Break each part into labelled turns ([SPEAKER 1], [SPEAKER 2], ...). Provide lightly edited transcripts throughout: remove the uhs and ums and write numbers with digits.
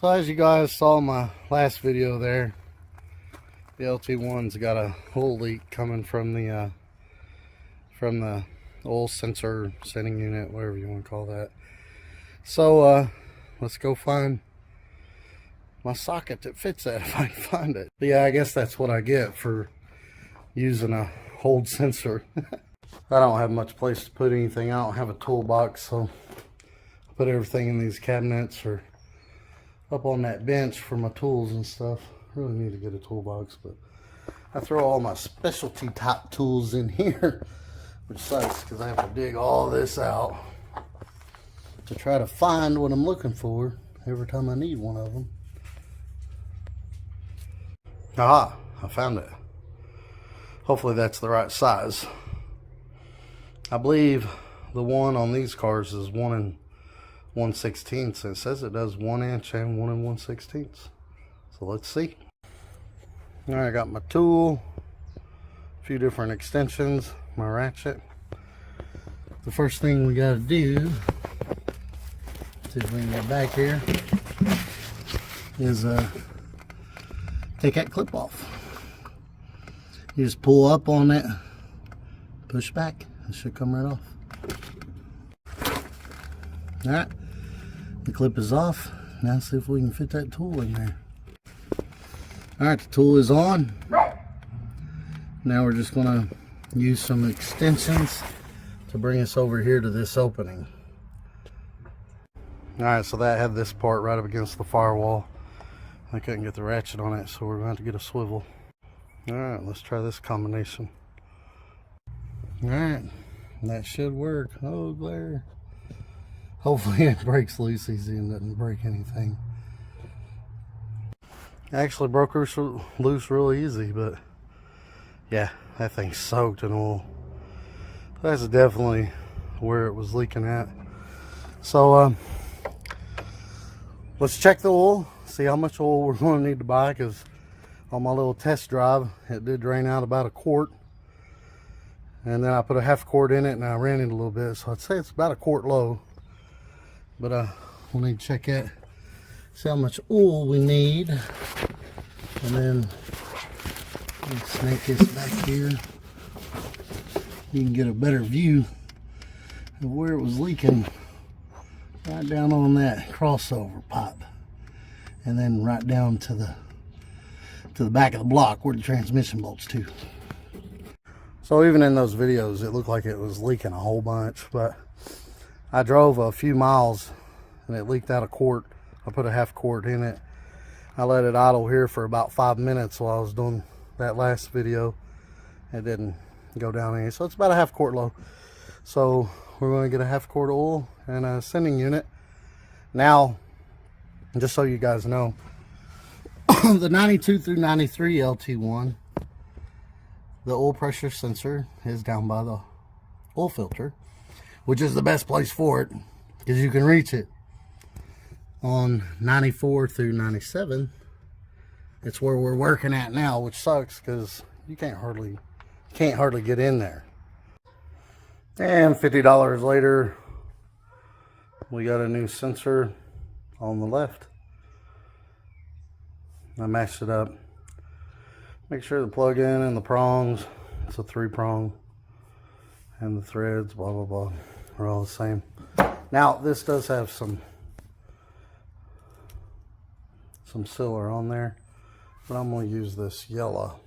[SPEAKER 1] So as you guys saw in my last video there, the LT1's got a oil leak coming from the oil sensor sending unit, whatever you want to call that. So let's go find my socket that fits that if I can find it. But yeah, I guess that's what I get for using a old sensor. I don't have much place to put anything. I don't have a toolbox, so I put everything in these cabinets or up on that bench for my tools and stuff. Really need to get a toolbox, but I throw all my specialty type tools in here, which sucks because I have to dig all this out to try to find what I'm looking for every time I need one of them. Aha, I found it. Hopefully that's the right size. I believe the one on these cars is 1 1/16. It says it does 1 inch and 1 1/16. So let's see. All right, I got my tool, a few different extensions, my ratchet. The first thing we got to do, see if we can get back here, is take that clip off. You just pull up on it, push back, it should come right off. All right, the clip is off. Now see if we can fit that tool in there. All right, the tool is on. Now we're just gonna use some extensions to bring us over here to this opening. All right, so that had this part right up against the firewall. I couldn't get the ratchet on it, so we're going to have to get a swivel. All right, let's try this combination. All right, that should work. Oh, glare. Hopefully it breaks loose easy and doesn't break anything. Actually broke loose real easy, but yeah, that thing's soaked in oil. That's definitely where it was leaking at. So let's check the oil, see how much oil we're going to need to buy, because on my little test drive it did drain out about 1 quart, and then I put a half quart in it and I ran it a little bit, so I'd say it's about 1 quart low. But we'll need to check it, see how much oil we need, and then let's snake this back here. You can get a better view of where it was leaking. Right down on that crossover pipe, and then right down to the back of the block where the transmission bolts to. So even in those videos it looked like it was leaking a whole bunch, but I drove a few miles and it leaked out 1 quart. I put a half quart in it. I let it idle here for about 5 minutes while I was doing that last video. It didn't go down any, so it's about 1/2 quart low. So we're going to get a 1/2 quart of oil and a sending unit. Now, just so you guys know, the 92 through 93 LT1, the oil pressure sensor is down by the oil filter, which is the best place for it because you can reach it. On 94 through 97, it's where we're working at now, which sucks because you can't hardly get in there. And $50 later, we got a new sensor on the left. I matched it up. Make sure the plug-in and the prongs, it's a 3-prong, and the threads, blah, blah, blah, are all the same. Now, this does have some sealer on there, but I'm going to use this yellow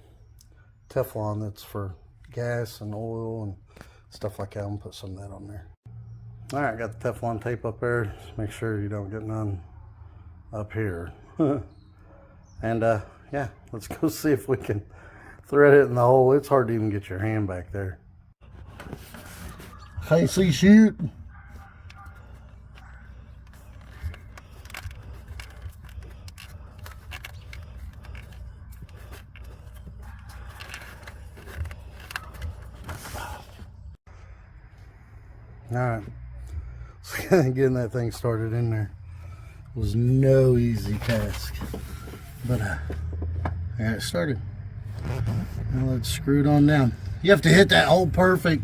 [SPEAKER 1] Teflon that's for gas and oil and stuff like that. I'm going to put some of that on there. All right, I got the Teflon tape up there. Just make sure you don't get none up here. And yeah, let's go see if we can thread it in the hole. It's hard to even get your hand back there. Hey, see, shoot. All right, so getting that thing started in there was no easy task, but I got it started. Now let's screw it on down. You have to hit that hole perfect,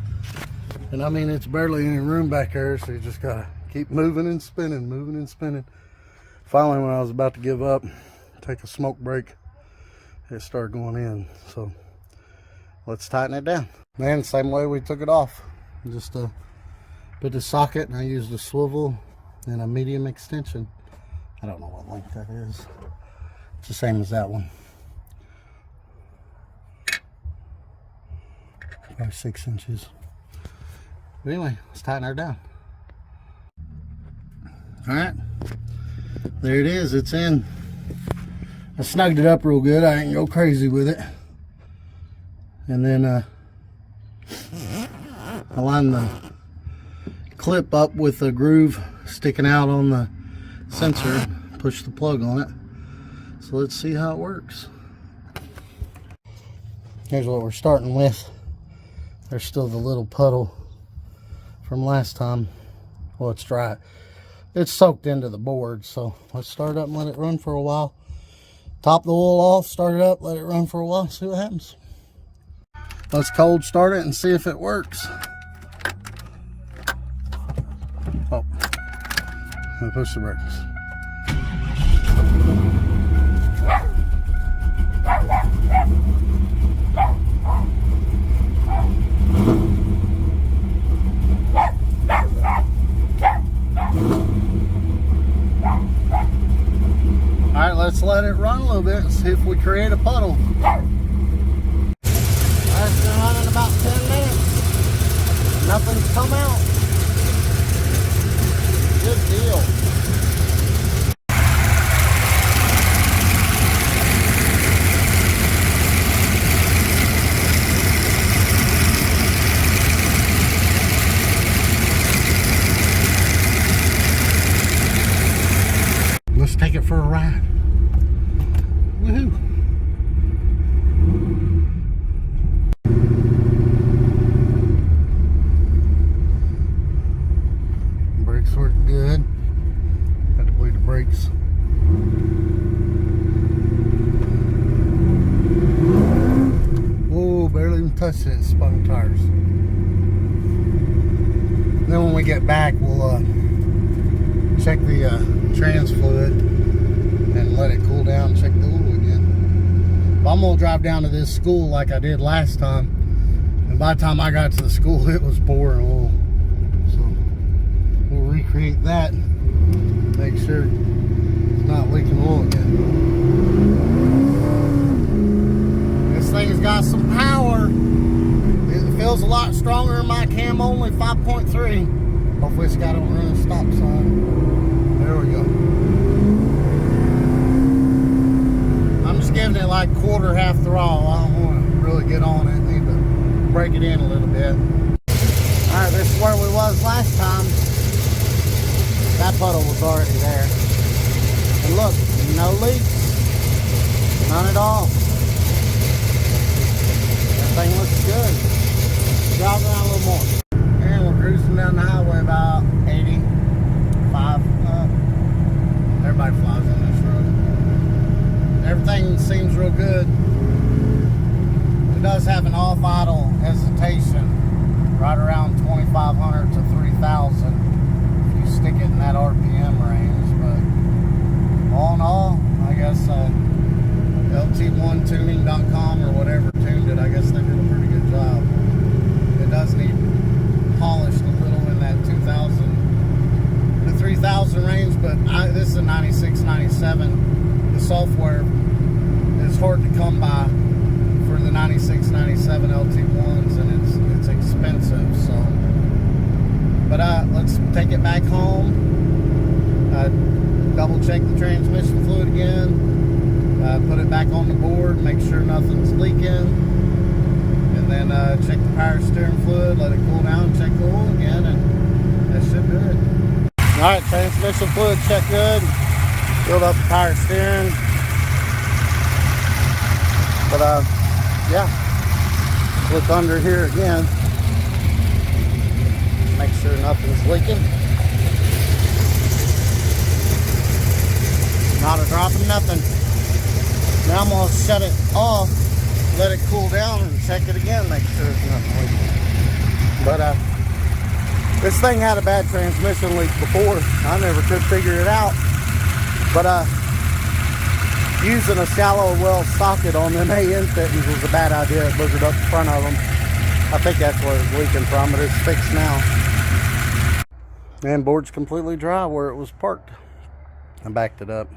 [SPEAKER 1] and I mean it's barely any room back there, so you just gotta keep moving and spinning, Finally, when I was about to give up, take a smoke break, it started going in. So let's tighten it down. And same way we took it off. Just put the socket, and I used a swivel and a medium extension. I don't know what length that is. It's the same as that one. Probably 6 inches. But anyway, let's tighten her down. All right, there it is. It's in. I snugged it up real good. I didn't go crazy with it. And then I lined the clip up with a groove sticking out on the sensor. Push the plug on it. So let's see how it works. Here's what we're starting with. There's still the little puddle from last time. Well, it's dry. It's soaked into the board. So let's start up and let it run for a while. Top the oil off, start it up, let it run for a while, see what happens. Let's cold start it and see if it works. Oh, let me push the brakes. Alright, let's let it run a little bit and see if we create a puddle. Alright, it's been running about 10 minutes. Nothing's come out. Good deal. Let's take it for a ride. Woohoo! Brakes work good. Had to bleed the brakes. Whoa, barely even touched it. Spun tires. Then when we get back, we'll check the trans fluid and let it cool down and check the oil again. But I'm gonna drive down to this school like I did last time, and by the time I got to the school it was pouring oil. So we'll recreate that, make sure it's not leaking oil again. This thing's got some power. It feels a lot stronger in my cam only 5.3. Hopefully it's got to run a stop sign. There we go. I'm just giving it like quarter, half throttle. I don't want to really get on it. Need to break it in a little bit. Alright, this is where we was last time. That puddle was already there. And look, no leaks. None at all. That thing looks good. Drive around a little more. And we're cruising down the highway about 85. Everybody flies on this road. Everything seems real good. It does have an off idle hesitation right around 2,500 to 3,000 if you stick it in that RPM range. But all in all, I guess LT1tuning.com or whatever tuned it, I guess they did a pretty good job. It does need polished a little in that 2,000 to 3,000 range, but this is a 96, 97. The software is hard to come by for the 96, 97 LT1s, and it's expensive. So, but let's take it back home. Double check the transmission fluid again. Put it back on the board, make sure nothing's leaking. And then check the power steering fluid, let it cool down, check the oil again, and that should do it. Alright, transmission fluid check good. Filled up the power steering. But yeah, look under here again. Make sure nothing's leaking. Not a drop of nothing. Now I'm going to shut it off, let it cool down, and check it again, make sure it's not leaking. But this thing had a bad transmission leak before. I never could figure it out. But using a shallow well socket on them AN fittings was a bad idea. It boogered up the front of them. I think that's where it's leaking from, but it's fixed now. And board's completely dry where it was parked. I backed it up.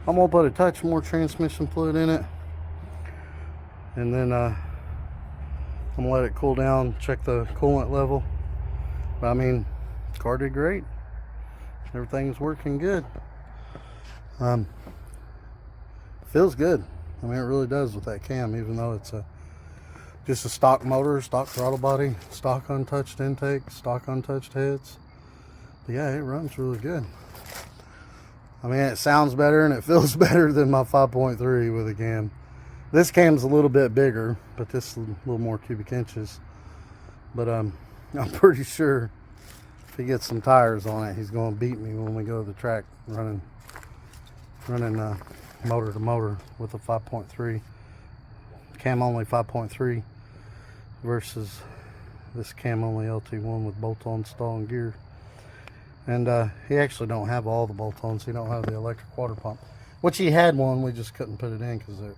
[SPEAKER 1] I'm gonna put a touch more transmission fluid in it, and then I'm gonna let it cool down, check the coolant level. But I mean, the car did great. Everything's working good. Feels good. I mean, it really does with that cam, even though it's just a stock motor, stock throttle body, stock untouched intake, stock untouched heads. But yeah, it runs really good. I mean, it sounds better and it feels better than my 5.3 with a cam. This cam's a little bit bigger, but this is a little more cubic inches. But I'm pretty sure if he gets some tires on it, he's going to beat me when we go to the track running motor to motor with a 5.3. Cam only 5.3 versus this cam only LT1 with bolt-on stall and gear. And he actually don't have all the bolt-ons. He don't have the electric water pump, which he had one. We just couldn't put it in because it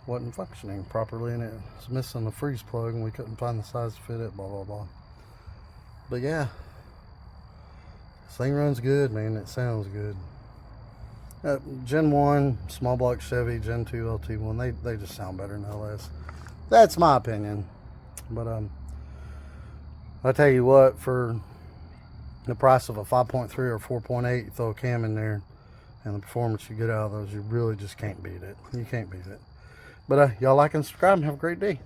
[SPEAKER 1] wasn't functioning properly, and it was missing the freeze plug, and we couldn't find the size to fit it, blah blah blah. But yeah, this thing runs good, man. It sounds good. Gen 1 small block Chevy, Gen 2 LT1, they just sound better than LS. That's my opinion. But I tell you what, for the price of a 5.3 or 4.8, you throw a cam in there, and the performance you get out of those, you really just can't beat it. You can't beat it. But y'all like and subscribe and have a great day.